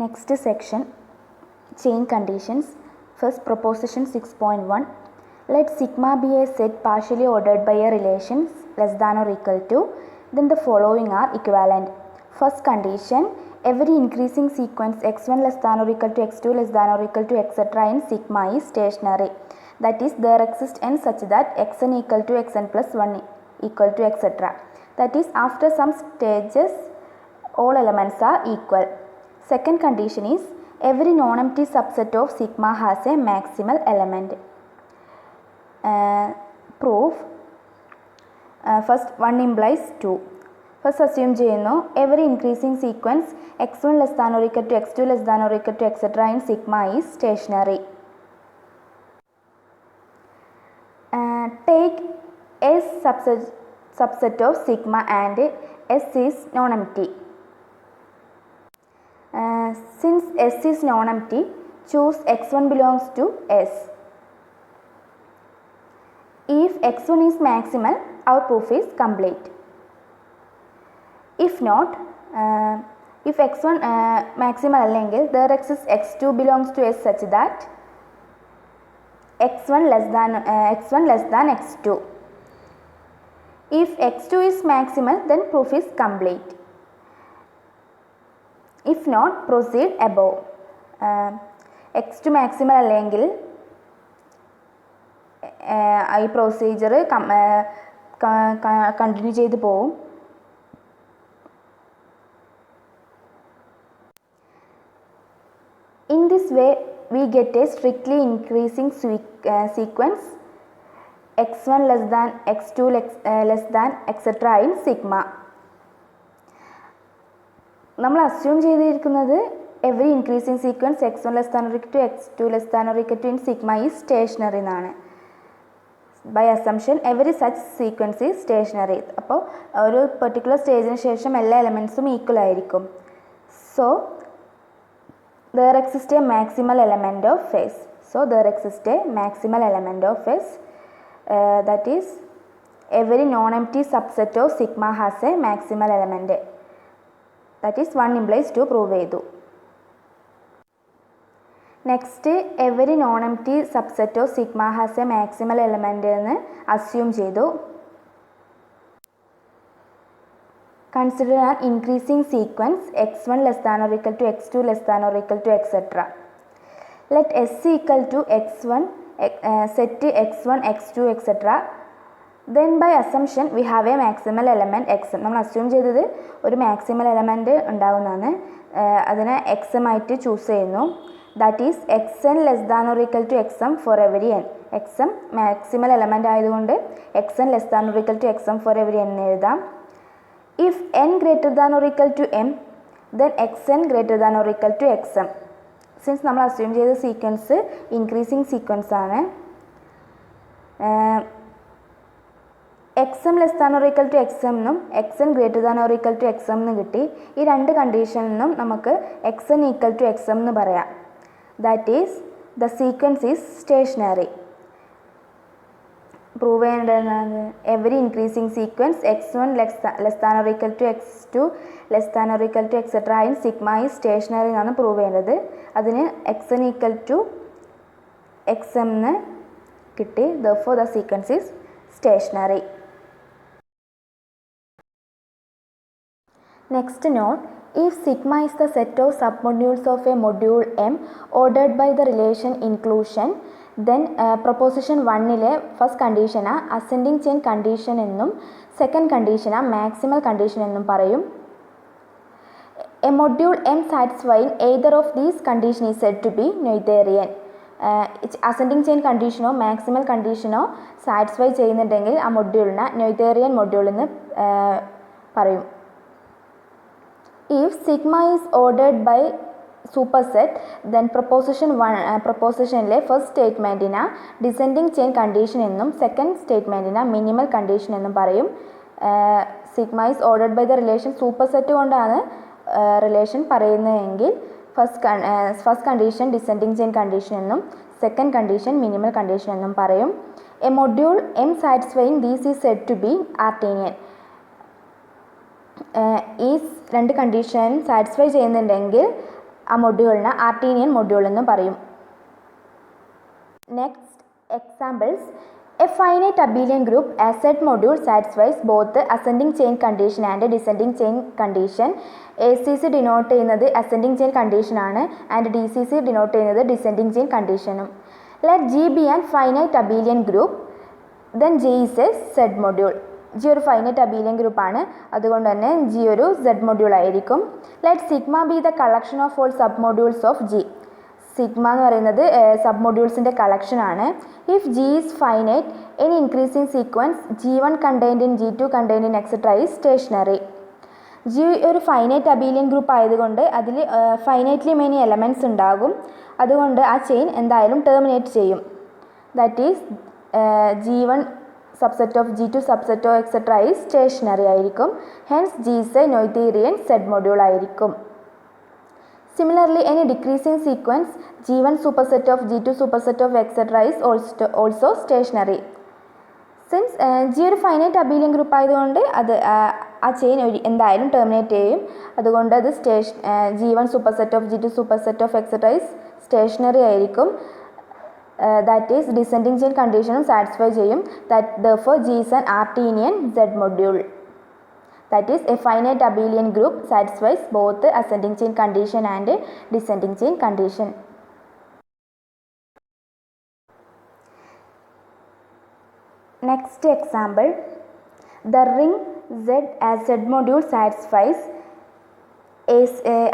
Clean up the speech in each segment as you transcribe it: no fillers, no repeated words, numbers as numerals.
Next section, chain conditions. First, proposition 6.1. Let sigma be a set partially ordered by a relations less than or equal to, then the following are equivalent. First condition, every increasing sequence x1 less than or equal to x2 less than or equal to etc. in sigma is stationary. That is, there exists n such that xn equal to xn plus 1 equal to etc. That is, after some stages all elements are equal. Second condition is, every non-empty subset of sigma has a maximal element. Proof. First, 1 implies 2. First assume ചെയ്യുന്നു, every increasing sequence x1 less than or equal to x2 less than or equal to etc. in sigma is stationary. Take S subset of sigma and S is non-empty. Since S is non-empty, choose x1 belongs to S. If x1 is maximal, our proof is complete. If not, if x1 maximal allengil, there exists x2 belongs to S such that x1 less than x2. If x2 is maximal, then proof is complete. If not, proceed above. x2 maximal allengil ഈ procedure continue ചെയ്ത് പോവും. In this way, we get a strictly increasing sequence x1 less than x2 less than etc. in sigma. നമ്മൾ assume ചെയ്തിരിക്കുന്നത് every increasing sequence x1 less than or equal to x2 less than or equal to in sigma is stationary എന്നാണ്. By assumption, every such sequence is stationary. അപ്പോൾ ഒരു particular സ്റ്റേജിന് ശേഷം എല്ലാ എലമെൻസും equal ആയിരിക്കും. So there exists a maximal element of S. So there exists a maximal element of S. That is, every non-empty subset of sigma has a maximal element. That is, 1 implies 2 prove ചെയ്തു. Next, every non-empty subset of sigma has a maximal element എന്ന് assume ചെയ്തു. Consider an increasing sequence x1 less than or equal to x2 less than or equal to etc. Let S equal to x1, set x1, x2, etc. Then by assumption we have a maximal element xm. നമ്മൾ assume ചെയ്തത് ഒരു maximal element ഉണ്ടാവുന്നതാണ്. അതിനെ xm ആയിട്ട് choose ചെയ്യുന്നു. That is, xn less than or equal to xm for every n. xm maximal element ആയതുകൊണ്ട് xn less than or equal to xm for every n എഴുതാം. If n greater than or equal to m, then xn greater than or equal to xm. Since നമ്മൾ assume ചെയ്ത sequence increasing sequence ആണ്, xm less than or equal to xm എന്നും xn greater than or equal to xm എന്ന് കിട്ടി. ഈ രണ്ട് കണ്ടീഷനിൽ നിന്നും നമുക്ക് xn ഈക്വൽ ടു xm എന്ന് പറയാം. That is, the sequence is stationary. Prove ചെയ്യേണ്ടതാണ്, every increasing sequence x1 less than or equal to x2 less than or equal to etcetera in sigma is stationary എന്നാണ് prove ചെയ്യേണ്ടത്. അതിന് xn equal to xm എന്ന് കിട്ടി. therefore the sequence is stationary. Next note, if sigma is the set of submodules of a module M ordered by the relation inclusion, then proposition 1-ലെ first കണ്ടീഷനാ ascending chain condition എന്നും second കണ്ടീഷനാ maximal condition എന്നും പറയും. A module M satisfying either of these condition is said to be Noetherian. Ascending chain കണ്ടീഷനോ maximal കണ്ടീഷനോ satisfy ചെയ്യുന്നുണ്ടെങ്കിൽ ആ മൊഡ്യൂളിനെ നോയ്തേറിയൻ മൊഡ്യൂൾ എന്ന് പറയും. If sigma is ordered by superset, then propositionലെ ഫസ്റ്റ് സ്റ്റേറ്റ്മെൻറ്റിനെ ഡിസെൻഡിങ് ചെയിൻ കണ്ടീഷൻ എന്നും സെക്കൻഡ് സ്റ്റേറ്റ്മെൻറ്റിനെ മിനിമൽ കണ്ടീഷൻ എന്നും പറയും. Sigma is ordered by the relation superset കൊണ്ടാണ് റിലേഷൻ പറയുന്നതെങ്കിൽ first condition descending chain condition എന്നും സെക്കൻഡ് കണ്ടീഷൻ മിനിമൽ കണ്ടീഷൻ എന്നും പറയും. A module M satisfying these is said to be Artinian. ഈ രണ്ട് കണ്ടീഷൻ സാറ്റിസ്ഫൈ ചെയ്യുന്നുണ്ടെങ്കിൽ ആ മൊഡ്യൂളിനെ ആർട്ടീനിയൻ മൊഡ്യൂൾ എന്ന് പറയും. Next examples. A finite abelian group as Z module satisfies both the ascending chain condition and descending chain condition. ACC denote ചെയ്യുന്നത് ascending chain condition ആണ് and DCC denote ചെയ്യുന്നത് descending chain condition. Let G be an finite abelian group, then G is a Z module. G ഒരു finite abelian group ആണ്, അതുകൊണ്ട് തന്നെ G ഒരു Z module ആയിരിക്കും. Let sigma be the collection of all submodules of G. Sigma എന്ന് പറയുന്നത് സബ് മൊഡ്യൂൾസിൻ്റെ കളക്ഷൻ ആണ്. If G is finite any increasing sequence G1 contained in G2 contained in etcetera is stationary. G ഒരു finite abelian group ആയതുകൊണ്ട് അതിൽ finitely many elements ഉണ്ടാകും, അതുകൊണ്ട് ആ ചെയിൻ എന്തായാലും ടെർമിനേറ്റ് ചെയ്യും. That is G1 subset of G2 subset of etcetera is stationary ആയിരിക്കും. Hence G is a Noetherian Z module ആയിരിക്കും. Similarly, any decreasing sequence G1 superset of G2 superset of etc. is also stationary. Since G ഒരു finite abelian group ആയതുകൊണ്ട് അത് ആ chain എന്തായാലും terminate ചെയ്യും, അതുകൊണ്ട് അത് G1 superset of G2 superset of etc. is stationary ആയിരിക്കും. ദാറ്റ് ഈസ് ഡിസെൻഡിങ് ചെയിൻ കണ്ടീഷനും സാറ്റിസ്ഫൈ ചെയ്യും. Therefore G is an Artinian Z module. That is, a finite abelian group satisfies both the ascending chain condition and descending chain condition. Next example, the ring Z as Z module satisfies a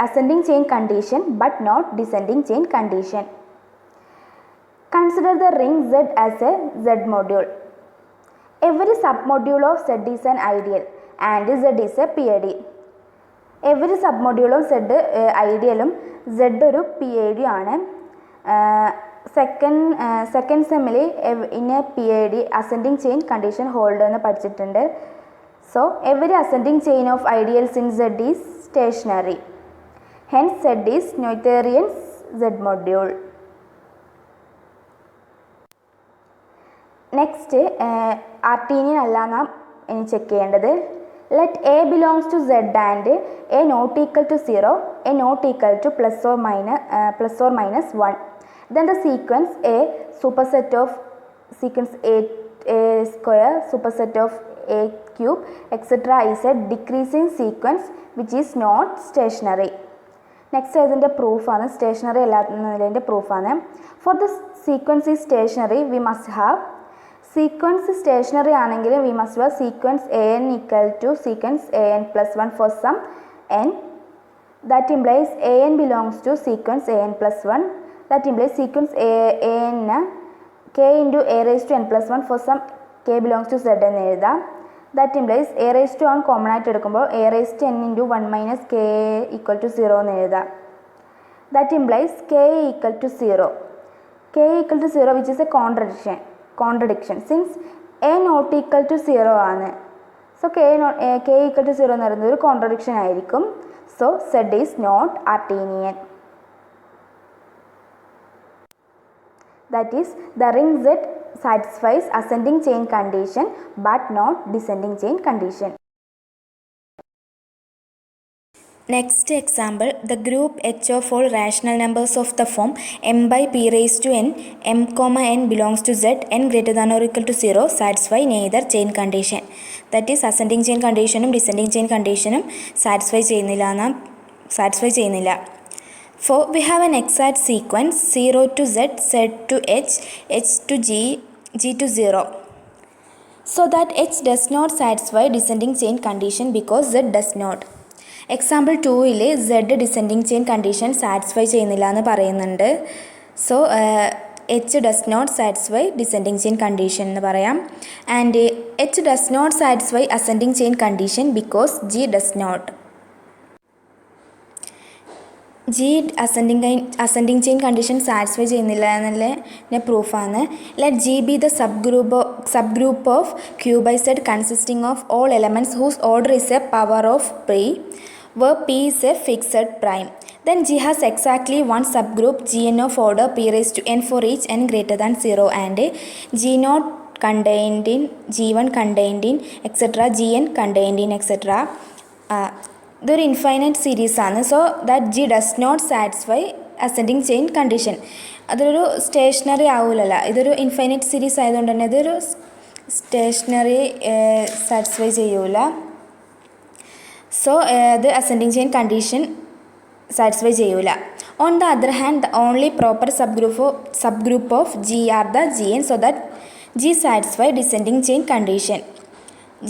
ascending chain condition but not descending chain condition. Consider the ring Z as a Z module. Every submodule of Z is an ideal and Z is a PID. Every submodule of Z ഐഡിയലും Z ഒരു PID ആണ്. Second സെമ്മിൽ in a PID ascending chain condition hold എന്ന് പഠിച്ചിട്ടുണ്ട്. So every ascending chain of ideals in Z is stationary. Hence Z is Noetherian Z module. Next Artinian അല്ല നാം ഇനി check ചെയ്യേണ്ടത്. Let A belongs to Z and A not equal to 0, A not equal to plus or minus 1. Then the sequence A superset of sequence A square superset of A cube etc. is a decreasing sequence which is not stationary. Next ഇതിൻ്റെ പ്രൂഫാണ്, stationary അല്ലാത്തതിൻ്റെ പ്രൂഫാണ്. For the sequence is stationary we must have sequence stationary ആണെങ്കിൽ we must have sequence an equal to sequence an plus 1 for some n. That implies an belongs to sequence an plus 1. That implies sequence an k into a raised to n plus 1 for some k belongs to z എന്ന് എഴുതാം. That implies a raised to 1 common ആയിട്ട് എടുക്കുമ്പോൾ a raised to n into 1 minus k equal to 0 എന്ന് എഴുതാം. That implies k equal to 0. K equal to 0 which is a contradiction since a not equal to 0 ആണ്. So k equal to 0 എന്ന് പറയുന്നത് ഒരു contradiction ആയിരിക്കും. So Z is not Artinian. That is, the ring Z satisfies ascending chain condition but not descending chain condition. Next example, the group H of all rational numbers of the form m by p raised to n, m comma n belongs to Z, n greater than or equal to 0 satisfy neither chain condition. That is, ascending chain conditionും descending chain conditionും satisfy ചെയ്യുന്നില്ല. For we have an exact sequence 0 to Z, Z to H, H to G, G to 0. So that H does not satisfy descending chain condition because Z does not. Example 2ൽ Z descending chain condition satisfy ചെയ്യുന്നില്ല എന്ന് പറയുന്നുണ്ട്. So H does not satisfy descending chain condition എന്ന് പറയാം. And H does not satisfy ascending chain condition because G does not. G ascending chain condition satisfy ചെയ്യുന്നില്ല എന്നുള്ള പ്രൂഫാണ്. Let G be the subgroup of Q by Z consisting of all elements whose order is a power of P, where P is a fixed prime. Then G has exactly one subgroup Gn of order P raised to n for each n greater than 0 and G0 contained in G1 contained in etc. Gn contained in etc. ഇതൊരു infinite series ആണ്. So that G does not satisfy ascending chain condition. അതൊരു stationary ആവില്ലല്ലോ, ഇതൊരു infinite series ആയതുകൊണ്ട് തന്നെ ഇതൊരു stationary satisfy ചെയ്യൂല. സോ ഇത് അസെൻഡിങ് ചെയിൻ കണ്ടീഷൻ സാറ്റിസ്ഫൈ ചെയ്യൂല. On the other hand the only proper subgroup of G are the G N, so that G satisfy descending chain condition.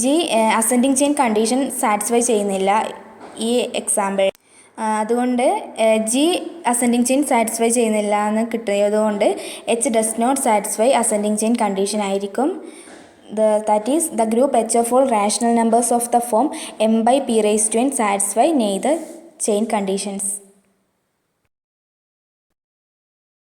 G ascending chain condition satisfy ചെയ്യുന്നില്ല ഈ example. അതുകൊണ്ട് G ascending chain satisfy ചെയ്യുന്നില്ല എന്ന് കിട്ടിയതുകൊണ്ട് H does not satisfy ascending chain condition ആയിരിക്കും. That is the group H of all rational numbers of the form m by p raised to n satisfy neither chain conditions.